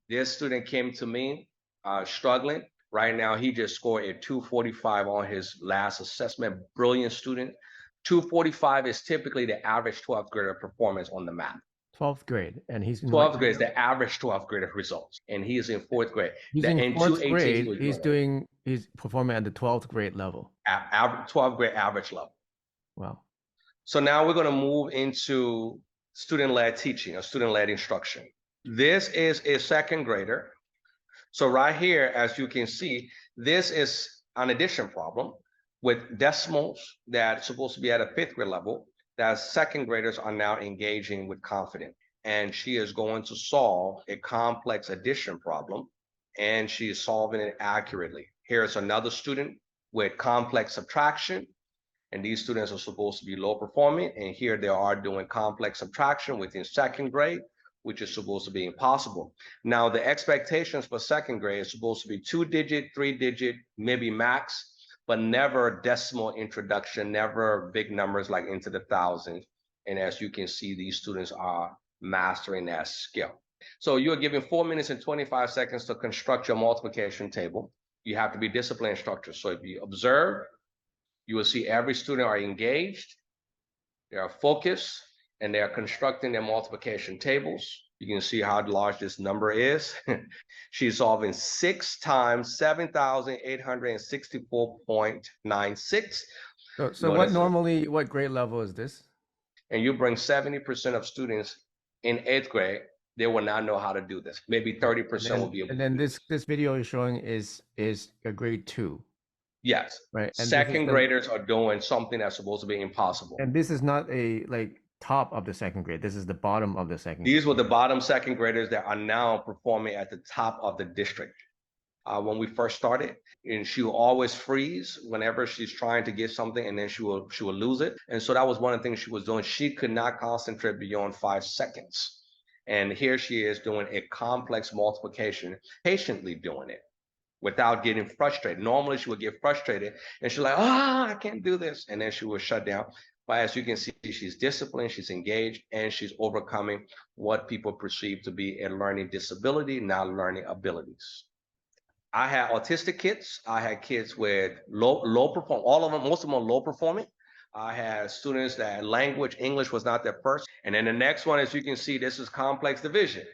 This student came to me struggling. Right now, he just scored a 245 on his last assessment. Brilliant student. 245 is typically the average 12th grader performance on the math. 12th grade, and he's in what 12th grade is grade? the average 12th grader results, and he is in fourth grade. He's The in in fourth 218 he grade. was doing He's performing at the 12th grade level. average 12th grade average level. Wow. So now we're going to move into student-led teaching or student-led instruction. This is a second grader. So right here, as you can see, this is an addition problem with decimals that's supposed to be at a fifth grade level that second graders are now engaging with confidence. And she is going to solve a complex addition problem, and she is solving it accurately. Here's another student with complex subtraction, and these students are supposed to be low performing, and here they are doing complex subtraction within second grade, which is supposed to be impossible. Now, the expectations for second grade is supposed to be 2-digit, 3-digit, maybe max, but never decimal introduction, never big numbers like into the thousands. And as you can see, these students are mastering that skill. So you're given 4 minutes and 25 seconds to construct your multiplication table. You have to be disciplined instructors. So if you observe, you will see every student are engaged, they are focused, and they are constructing their multiplication tables. You can see how large this number is. She's solving 6 times 7,864.96. So Notice, what grade level is this? and you bring 70% of students in 8th grade, they will not know how to do this. Maybe 30% will be able And to then do this. this video is showing is a grade 2, Yes, right? second graders are doing something that's supposed to be impossible. And this is not a like top of the second grade. This is the bottom of the second grade. These were the bottom second graders that are now performing at the top of the district. When we first started, and she will always freeze whenever she's trying to get something, and then she will lose it. And so that was one of the things she was doing. She could not concentrate beyond 5 seconds. And here she is doing a complex multiplication, patiently doing it without getting frustrated. Normally she would get frustrated and she's like, I can't do this. And then she would shut down. But as you can see, she's disciplined, she's engaged, and she's overcoming what people perceive to be a learning disability, not learning abilities. I had autistic kids. I had kids with low perform. All of them, most of them are low performing. I had students that language, English was not their first. And then the next one, as you can see, this is complex division.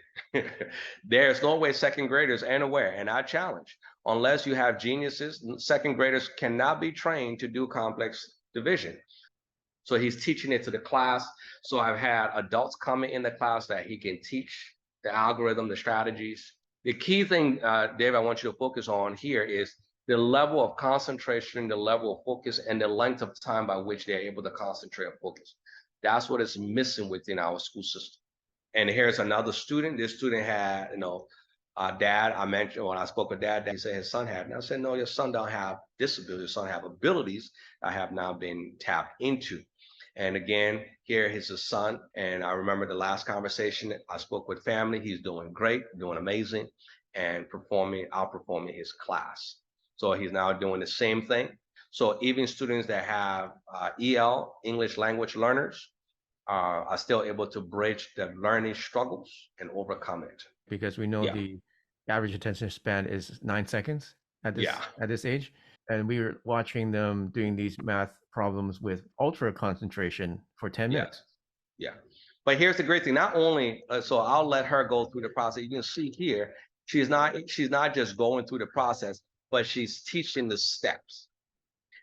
There's no way second graders ain't aware. And I challenge, unless you have geniuses, second graders cannot be trained to do complex division. So he's teaching it to the class. So I've had adults coming in the class that he can teach the algorithm, the strategies. The key thing, Dave, I want you to focus on here is the level of concentration, the level of focus, and the length of time by which they're able to concentrate and focus. That's what is missing within our school system. And here's another student. This student had, dad, I mentioned when I spoke with dad, he said his son had. And I said, no, your son don't have disabilities. Your son have abilities that have now been tapped into. And again, here is his son. And I remember the last conversation, I spoke with family. He's doing great, doing amazing, and outperforming his class. So he's now doing the same thing. So even students that have EL, English language learners, are still able to bridge the learning struggles and overcome it. Because we know the average attention span is 9 seconds at this age. And we were watching them doing these math problems with ultra concentration for 10 minutes. Yeah. But here's the great thing. Not only, so I'll let her go through the process. You can see here, she's not just going through the process, but she's teaching the steps.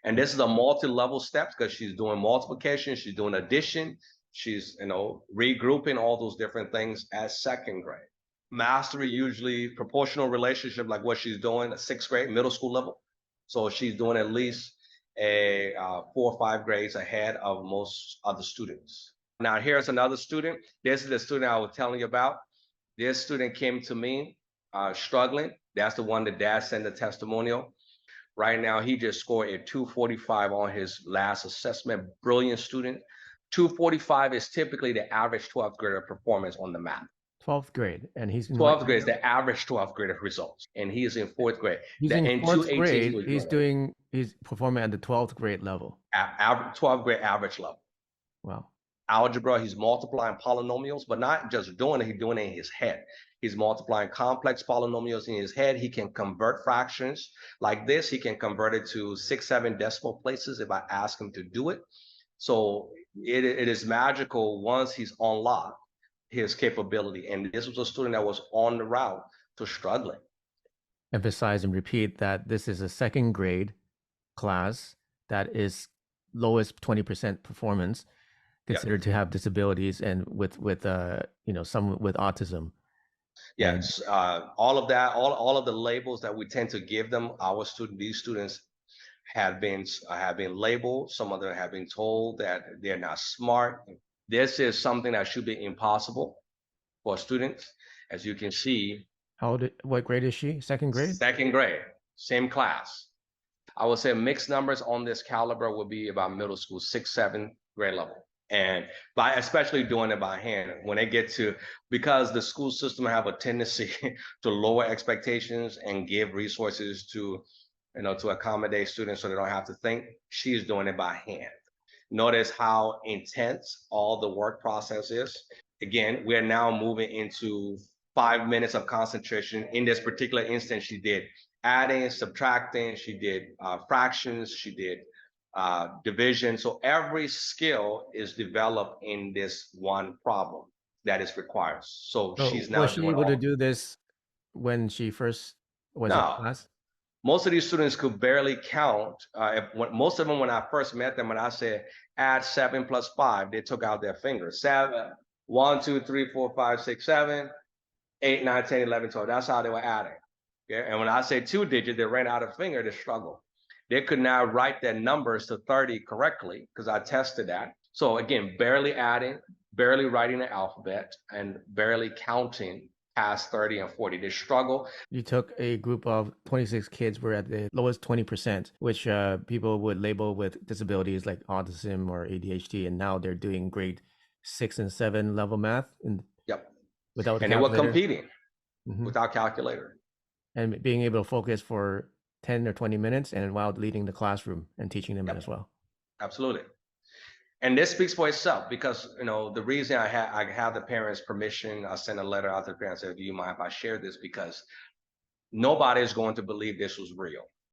And this is a multi-level steps because she's doing multiplication, she's doing addition, she's, regrouping all those different things at second grade. Mastery, usually proportional relationship, like what she's doing at 6th grade, middle school level. So she's doing at least 4 or 5 grades ahead of most other students. Now, here's another student. This is the student I was telling you about. This student came to me struggling. That's the one that dad sent the testimonial. Right now, he just scored a 245 on his last assessment. Brilliant student. 245 is typically the average 12th grader performance on the math. 12th grade, and he's in 12th grade is the average 12th grader results, and he is in 4th grade. He's in 4th grade. He's performing at the 12th grade level. 12th grade average level. Wow. Algebra, he's multiplying polynomials, but not just doing it, he's doing it in his head. He's multiplying complex polynomials in his head. He can convert fractions like this. He can convert it to 6, 7 decimal places if I ask him to do it. So it is magical once he's unlocked his capability. And this was a student that was on the route to struggling. Emphasize and repeat that this is a second grade class that is lowest 20% performance, considered to have disabilities and with some with autism. Yes, all of that, all of the labels that we tend to give them, these students have been labeled. Some of them have been told that they're not smart. This is something that should be impossible for students. As you can see, what grade is she? Second grade? Second grade, same class. I would say mixed numbers on this caliber would be about middle school, 6, 7 grade level. And especially doing it by hand, when they get to, because the school system have a tendency to lower expectations and give resources to accommodate students so they don't have to think, she's doing it by hand. Notice how intense all the work process is. Again, we're now moving into 5 minutes of concentration. In this particular instance, she did adding, subtracting, she did fractions, she did division. So every skill is developed in this one problem that is required. So she's now was she able to do this when she first was in class? Most of these students could barely count. Most of them, when I first met them, when I said add 7 plus 5, they took out their fingers. 7, 1, 2, 3, 4, 5, 6, 7, 8, 9, 10, 11, 12. That's how they were adding. Okay? And when I say 2-digit, they ran out of finger to struggle. They could not write their numbers to 30 correctly because I tested that. So again, barely adding, barely writing the alphabet, and barely counting past 30 and 40. They struggle. You took a group of 26 kids were at the lowest 20%, which people would label with disabilities like autism or ADHD, and now they're doing grade 6 and 7 level math. Without and they were competing without calculator. And being able to focus for 10 or 20 minutes and while leading the classroom and teaching them as well. Absolutely. And this speaks for itself because, the reason I have the parents' permission, I sent a letter out to the parents and said, do you mind if I share this? Because nobody is going to believe this was real.